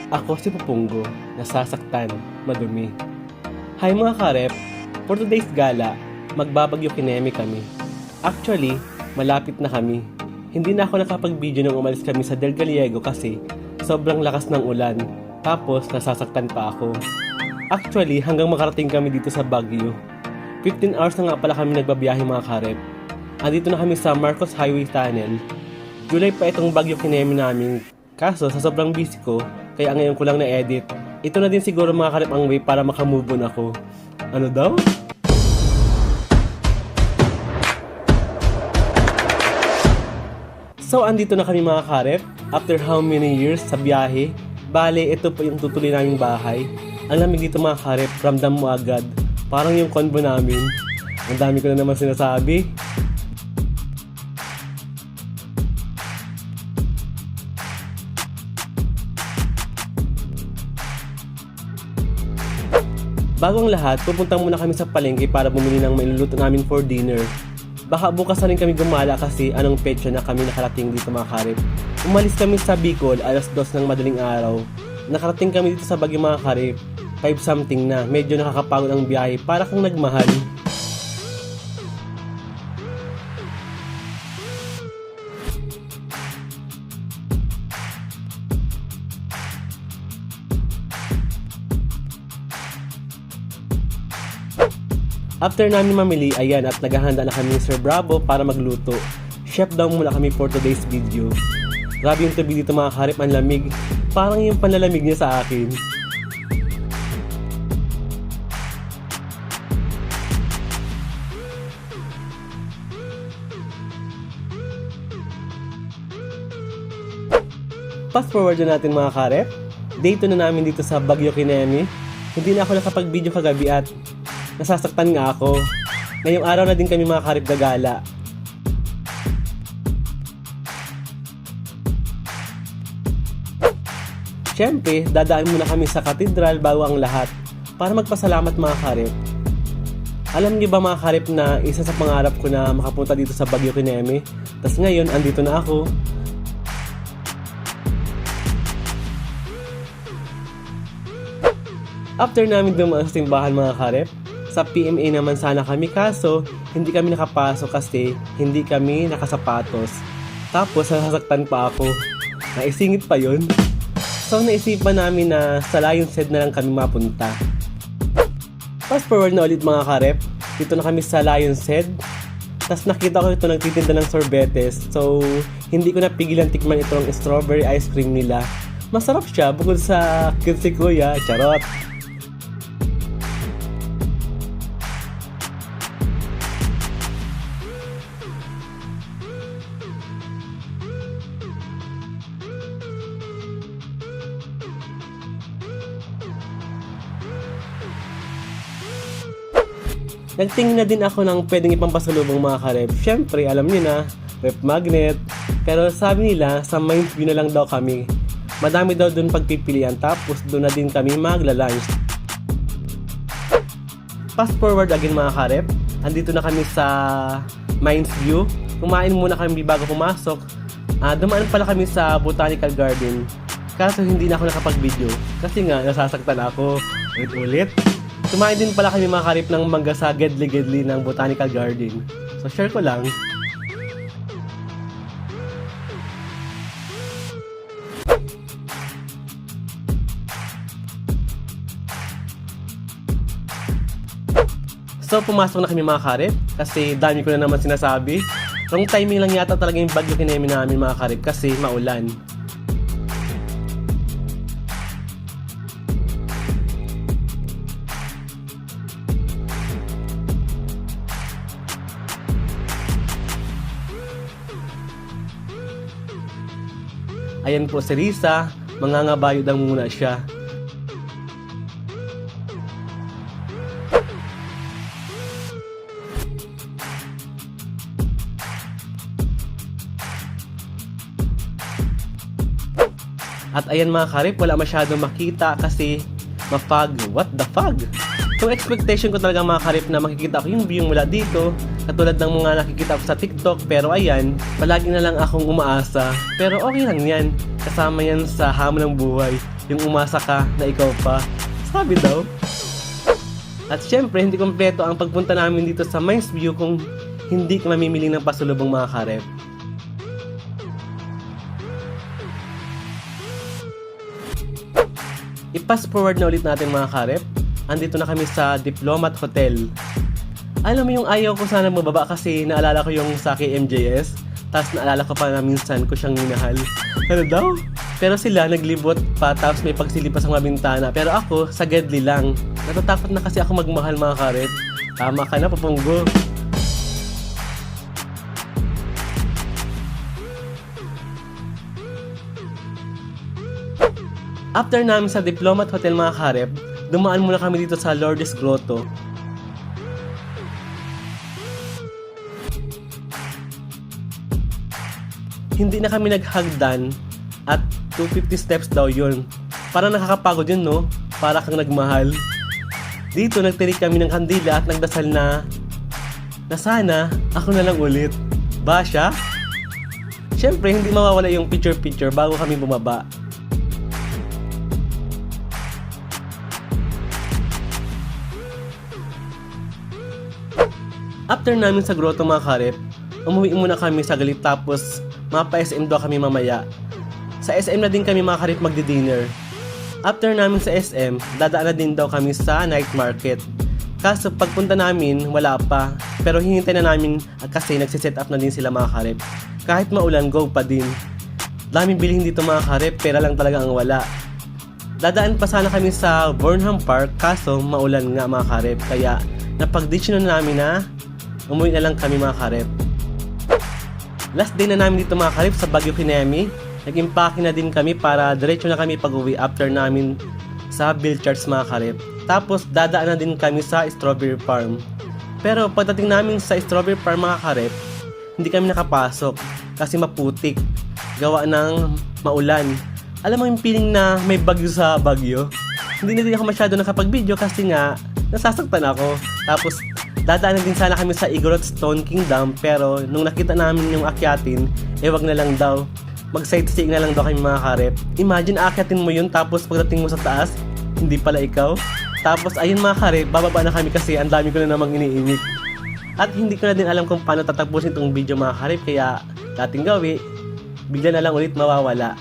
Ako si Pupunggo, nasasaktan, madumi. Hi mga karep, for today's gala, magbabagyo kineme kami. Actually, malapit na kami. Hindi na ako nakapag-video nung umalis kami sa Del Gallego kasi sobrang lakas ng ulan. Tapos nasasaktan pa ako. Actually, hanggang makarating kami dito sa Baguio. 15 hours na nga pala kami nagbabiyahe mga karep. Andito na kami sa Marcos Highway Tunnel. July pa itong bagyo kineme namin. Kaso sa sobrang busy ko, kaya ngayon ko lang na-edit. Ito na din siguro mga karep ang way para makamove on ako. Ano daw? So andito na kami mga karep. After how many years sa biyahe? Bale, ito po yung tutuloy naming bahay. Ang lamig dito mga karep, ramdam mo agad. Parang yung convo namin. Ang dami ko na naman sinasabi. Bago ang lahat, pupunta muna kami sa palengke para bumili ng mailuluto namin for dinner. Baka bukas na rin kami gumala kasi anong petsa na kami nakarating dito mga karep. Umalis kami sa Bicol alas 2 ng madaling araw. Nakarating kami dito sa Baguio mga karep. 5 something na, medyo nakakapagod ang biyahe para kang nagmahal. After namin mamili, ayan at naghahanda na kami ni Sir Bravo para magluto. Chef daw muna kami for today's video. Grabe yung tubig dito mga karep, ang lamig. Parang yung panlalamig niya sa akin. Fast forward na natin mga karep. Day 2 na namin dito sa Baguio Kineme. Hindi na ako nakapag-video kagabi at nasasaktan nga ako. Ngayong araw na din kami mga karep gagala. Siyempre, dadaan muna kami sa katedral bago ang lahat para magpasalamat mga karep. Alam niyo ba mga karep na isa sa pangarap ko na makapunta dito sa Baguio Kineme? Tas ngayon, andito na ako. After namin dumaan sa simbahan mga karep, sa PMA naman sana kami kaso hindi kami nakapasok kasi hindi kami nakasapatos. Tapos nasasaktan pa ako. Naisingit pa yun. So naisipan namin na sa Lion's Head na lang kami mapunta. Fast forward na ulit mga karep. Dito na kami sa Lion's Head. Tapos nakita ko ito nagtitinda ng sorbetes. So hindi ko napigilan tikman itong strawberry ice cream nila. Masarap siya bukod sa cute si kuya. Charot! Nagtingin na din ako ng pwedeng ipampasalubong mga karep. Siyempre, alam niyo na, rep magnet. Pero sabi nila, sa Mind's View na lang daw kami. Madami daw dun pagpipilian, tapos doon na din kami magla-lunch. Fast forward again mga karep. Andito na kami sa Mind's View. Kumain muna kami bago pumasok. Dumaan pala kami sa Botanical Garden. Kaso hindi na ako nakapag-video. Kasi nga, nasasaktan ako. Ulit. Kumain din pala kami mga karip ng mangga sa Gedli ng Botanical Garden. So share ko lang. So pumasok na kami mga karip kasi dami ko na naman sinasabi. Wrong timing lang yata talaga yung Baguio Kineme namin mga karip kasi maulan. Ayan po si Risa, mangangabayo lang muna siya. At ayan mga karip, wala masyadong makita kasi ma-fog. What the fog? So expectation ko talaga mga karip na makikita ko yung view mula dito. Katulad ng mga nakikita ko sa TikTok. Pero ayan, palagi na lang akong umaasa. Pero okay lang yan. Kasama yan sa hamon ng buhay. yung umasa ka na ikaw pa. Sabi daw. At syempre, hindi kompleto ang pagpunta namin dito sa Mines View kung hindi ka mamimili ng pasulubong mga karep. I-fast forward na ulit natin mga karep. Andito na kami sa Diplomat Hotel. Alam mo yung ayaw ko sana mababa kasi naalala ko yung sa KMJS. Tapos naalala ko pa na minsan ko siyang minahal. Ano daw? Pero sila naglibot pa tapos may pagsilip pa sa mga bintana. Pero ako, sagedli lang. Natatakot na kasi ako magmahal mga karep. Tama ka na, papunggo. After namin sa Diplomat Hotel mga karep, dumaan muna kami dito sa Lourdes Grotto. Hindi na kami naghagdan at 250 steps daw yun. Parang nakakapagod yun, no? Para kang nagmahal. Dito nagtirik kami ng kandila at nagdasal na sana ako na lang ulit. Ba siya? Siyempre, hindi mawawala yung picture-picture bago kami bumaba. After namin sa grotto mga karep, umuwi muna kami saglit tapos mapa-SM daw kami mamaya. Sa SM na din kami mga karep magdi-dinner. After namin sa SM, dadaan na din daw kami sa night market. Kaso pagpunta namin, wala pa. Pero hinintay na namin kasi nagsiset up na din sila mga karep. Kahit maulan, go pa din. Daming bilhin dito mga karep, pera lang talaga ang wala. Dadaan pa sana kami sa Burnham Park kaso maulan nga mga karep. Kaya napag-decision na namin na umuwi na lang kami mga karep. Last day na namin dito mga karep sa Baguio Kinemi. Nag-impake na din kami para diretso na kami pag-uwi after namin sa Bilchards mga karep. Tapos dadaan na din kami sa Strawberry Farm. Pero pagdating namin sa Strawberry Farm mga karep, hindi kami nakapasok kasi maputik. Gawa ng maulan. Alam mo yung feeling na may bagyo sa Baguio? Hindi na din ako masyado nakapag-video kasi nga nasasaktan ako. Tapos dadaan na din sana kami sa Igorot Stone Kingdom pero nung nakita namin yung akyatin, wag na lang daw. Mag-sightseeing na lang daw kami mga karep. Imagine aakyatin mo yun tapos pagdating mo sa taas, hindi pala ikaw. Tapos ayun mga karep, bababa na kami kasi ang dami ko na namang iniinit. At hindi ko na din alam kung paano tatapusin itong video mga karep kaya dating gawi, bigla na lang ulit mawawala.